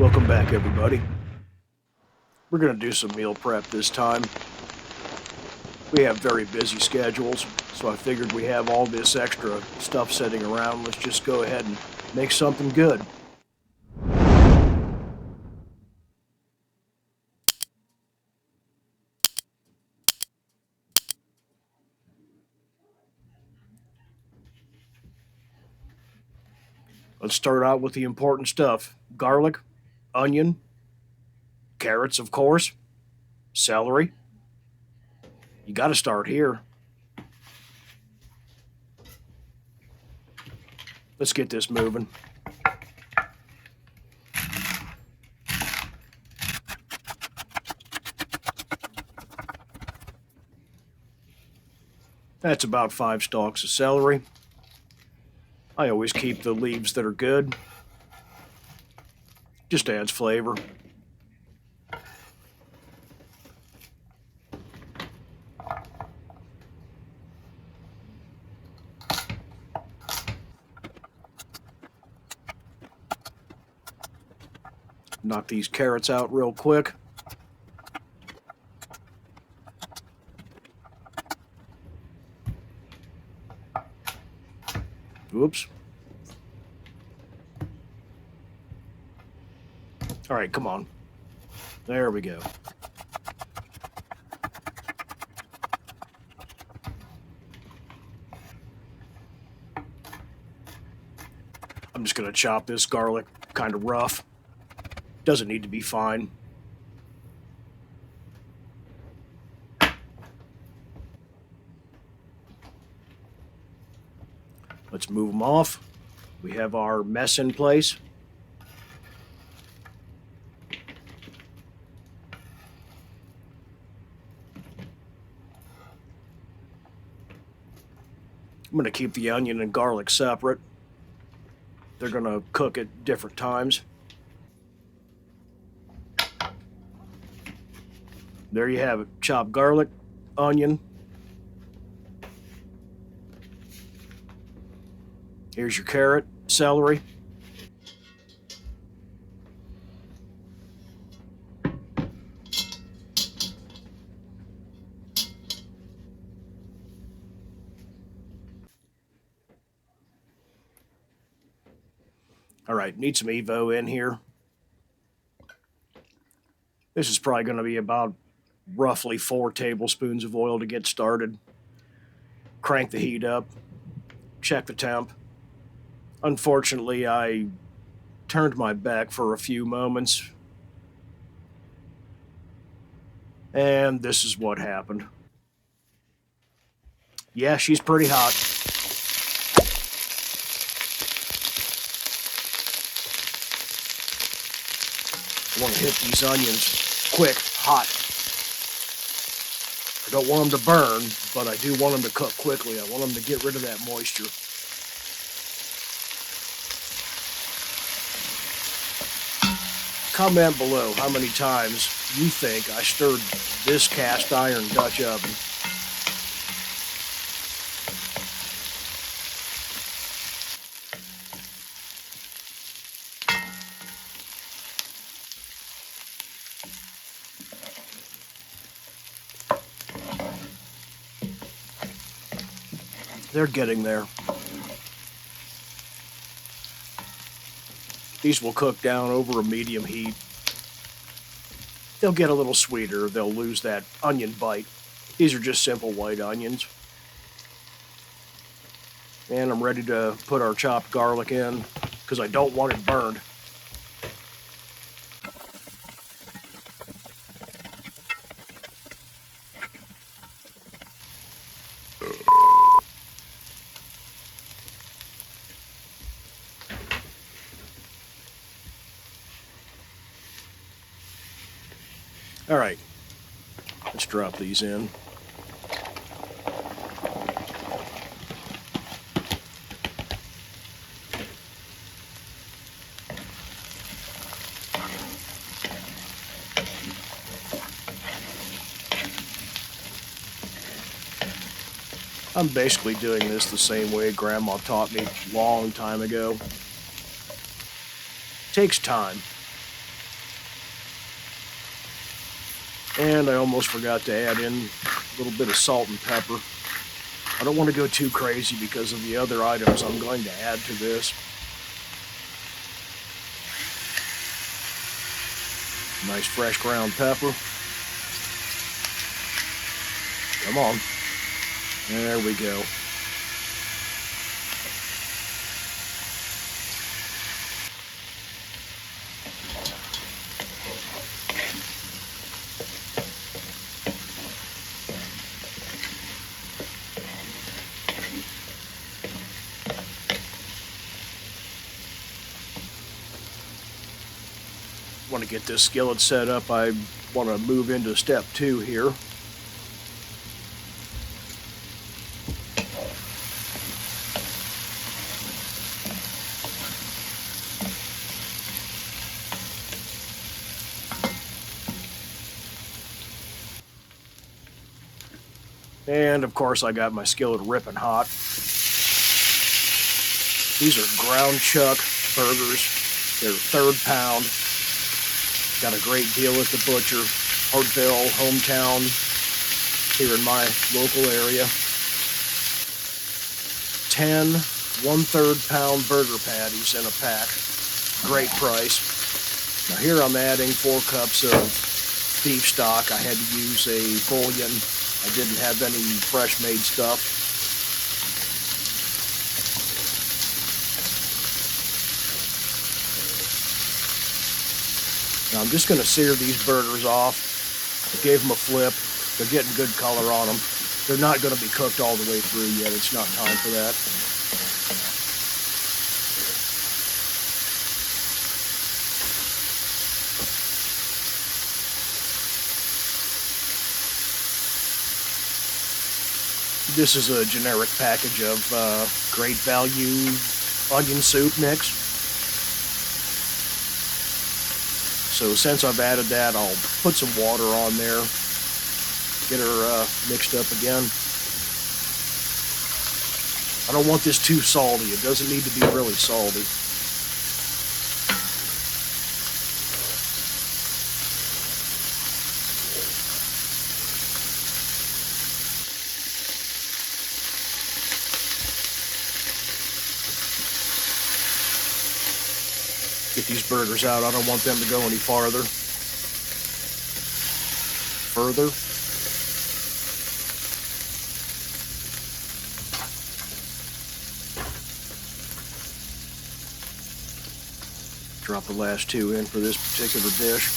Welcome back, everybody. We're going to do some meal prep this time. We have very busy schedules, so I figured we have all this extra stuff sitting around. Let's just go ahead and make something good. Let's start out with the important stuff. Garlic, onion, carrots, of course, celery. You got to start here. Let's get this moving. That's about 5 stalks of celery. I always keep the leaves that are good. Just adds flavor. Knock these carrots out real quick. Whoops. All right, come on. There we go. I'm just going to chop this garlic kind of rough. Doesn't need to be fine. Let's move them off. We have our mess in place. I'm going to keep the onion and garlic separate. They're going to cook at different times. There you have it. Chopped garlic, onion. Here's your carrot, celery. All right, need some Evo in here. This is probably going to be about roughly 4 tablespoons of oil to get started. Crank the heat up. Check the temp. Unfortunately, I turned my back for a few moments. And this is what happened. Yeah, she's pretty hot. I want to hit these onions quick, hot. I don't want them to burn, but I do want them to cook quickly. I want them to get rid of that moisture. Comment below how many times you think I stirred this cast iron Dutch oven. They're getting there. These will cook down over a medium heat. They'll get a little sweeter. They'll lose that onion bite. These are just simple white onions. And I'm ready to put our chopped garlic in because I don't want it burned. All right, let's drop these in. I'm basically doing this the same way Grandma taught me a long time ago. Takes time. And I almost forgot to add in a little bit of salt and pepper. I don't want to go too crazy because of the other items I'm going to add to this. Nice fresh ground pepper. Come on. There we go. Want to get this skillet set up. I want to move into step 2 here. And of course I got my skillet ripping hot. These are ground chuck burgers. They're 3rd pound. Got a great deal at the butcher, Hartville, hometown, here in my local area. 10 1/3 pound burger patties in a pack. Great price. Now here I'm adding 4 cups of beef stock. I had to use a bouillon. I didn't have any fresh made stuff. Now I'm just going to sear these burgers off. I gave them a flip. They're getting good color on them. They're not going to be cooked all the way through yet. It's not time for that. This is a generic package of Great Value onion soup mix. So since I've added that, I'll put some water on there, get her mixed up again. I don't want this too salty. It doesn't need to be really salty. Get these burgers out. I don't want them to go any farther. Drop the last 2 in for this particular dish.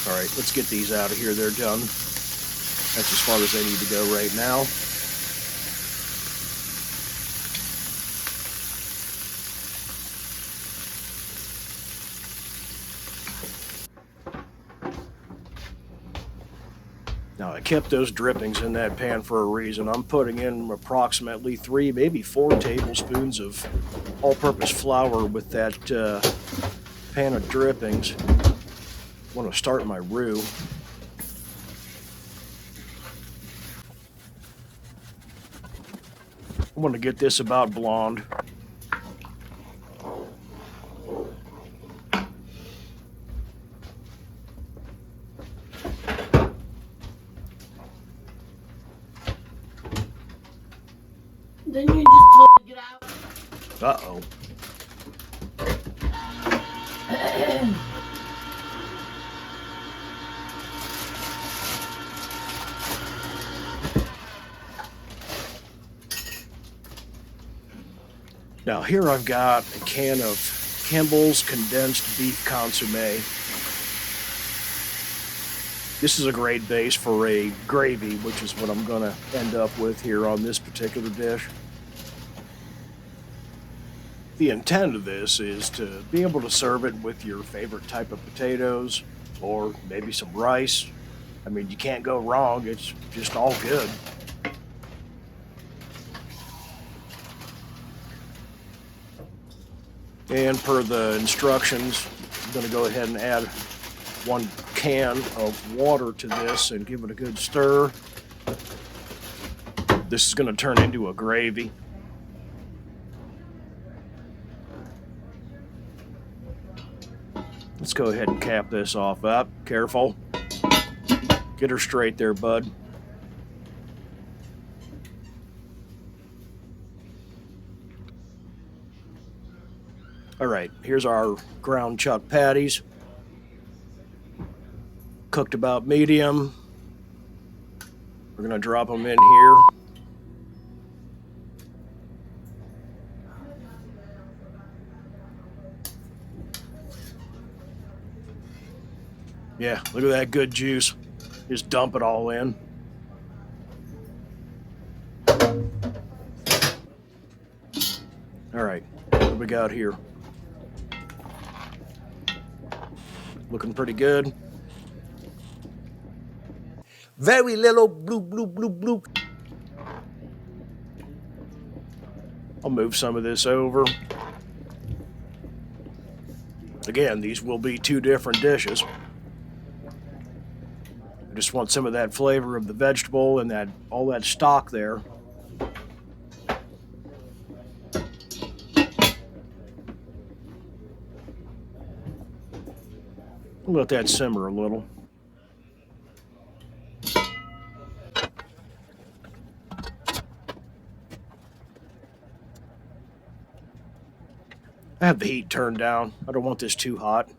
All right, let's get these out of here. They're done. That's as far as they need to go right now. Now, I kept those drippings in that pan for a reason. I'm putting in approximately 3, maybe 4 tablespoons of all-purpose flour with that pan of drippings. I want to start my roux. I want to get this about blonde. Then you just told me to get out. Uh-oh. Now here I've got a can of Campbell's condensed beef consommé. This is a great base for a gravy, which is what I'm going to end up with here on this particular dish. The intent of this is to be able to serve it with your favorite type of potatoes, or maybe some rice. I mean, you can't go wrong. It's just all good. And per the instructions, I'm going to go ahead and add 1 can of water to this and give it a good stir. This is going to turn into a gravy. Let's go ahead and cap this off up. Careful. Get her straight there, bud. All right, here's our ground chuck patties. Cooked about medium. We're gonna drop them in here. Yeah, look at that good juice. Just dump it all in. All right, what do we got here? Looking pretty good. Very little bloop. I'll move some of this over. Again, these will be 2 different dishes. I just want some of that flavor of the vegetable and that all that stock there. Let that simmer a little. I have the heat turned down. I don't want this too hot.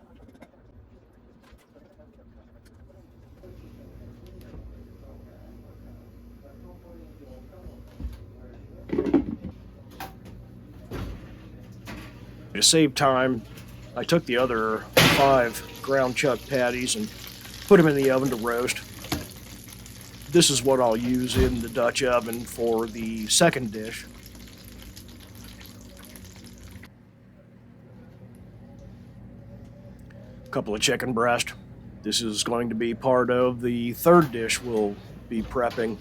To save time, I took the other 5 ground chuck patties and put them in the oven to roast. This is what I'll use in the Dutch oven for the second dish. A couple of chicken breast. This is going to be part of the third dish we'll be prepping.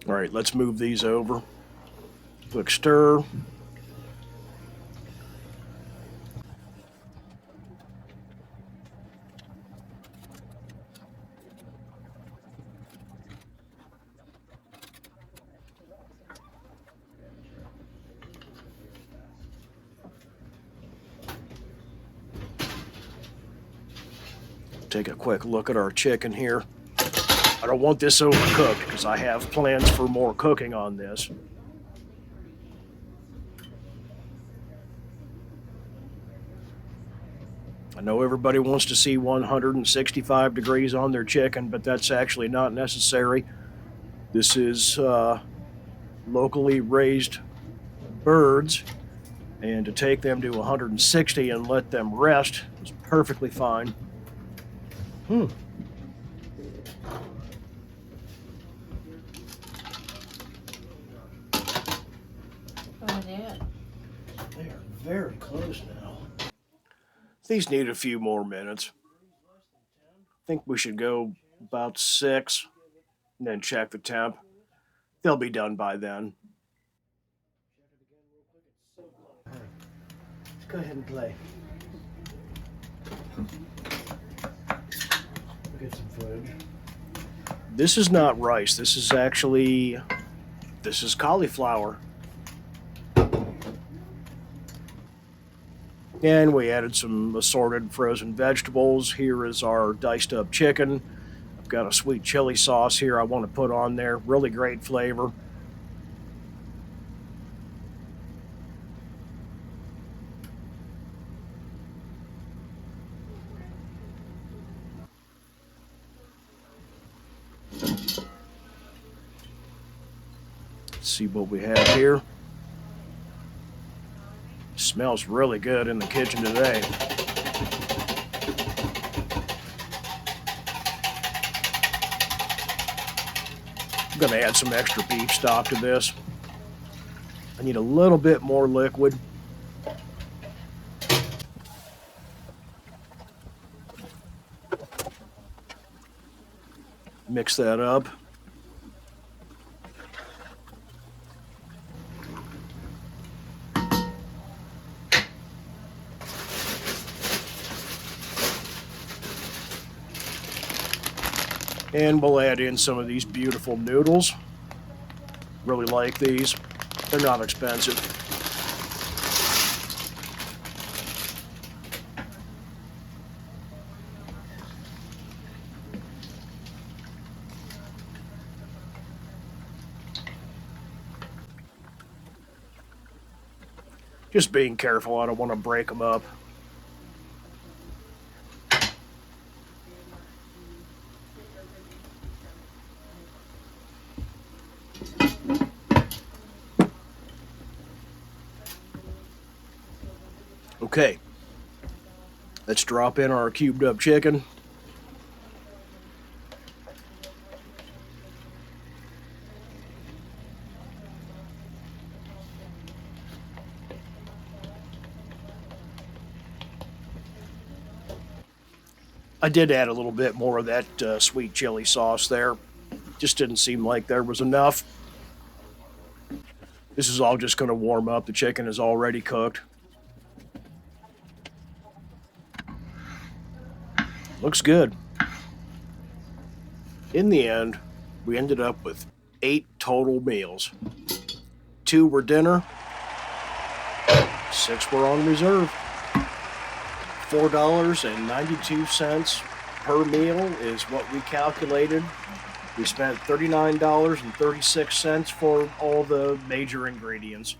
All right, let's move these over. Quick stir. Take a quick look at our chicken here. I don't want this overcooked because I have plans for more cooking on this. I know everybody wants to see 165 degrees on their chicken, but that's actually not necessary. This is locally raised birds, and to take them to 160 and let them rest is perfectly fine. They are very close now. These need a few more minutes. I think we should go about 6 and then check the temp. They'll be done by then. Let's go ahead and play. We'll get some footage. This is not rice. This is cauliflower. And we added some assorted frozen vegetables. Here is our diced up chicken. I've got a sweet chili sauce here I want to put on there. Really great flavor. Let's see what we have here. Smells really good in the kitchen today. I'm going to add some extra beef stock to this. I need a little bit more liquid. Mix that up. And we'll add in some of these beautiful noodles. Really like these. They're not expensive. Just being careful, I don't want to break them up. Okay, let's drop in our cubed up chicken. I did add a little bit more of that sweet chili sauce there. Just didn't seem like there was enough. This is all just going to warm up. The chicken is already cooked. Looks good. In the end, we ended up with 8 total meals. 2 were dinner, 6 were on reserve. $4.92 per meal is what we calculated. We spent $39.36 for all the major ingredients.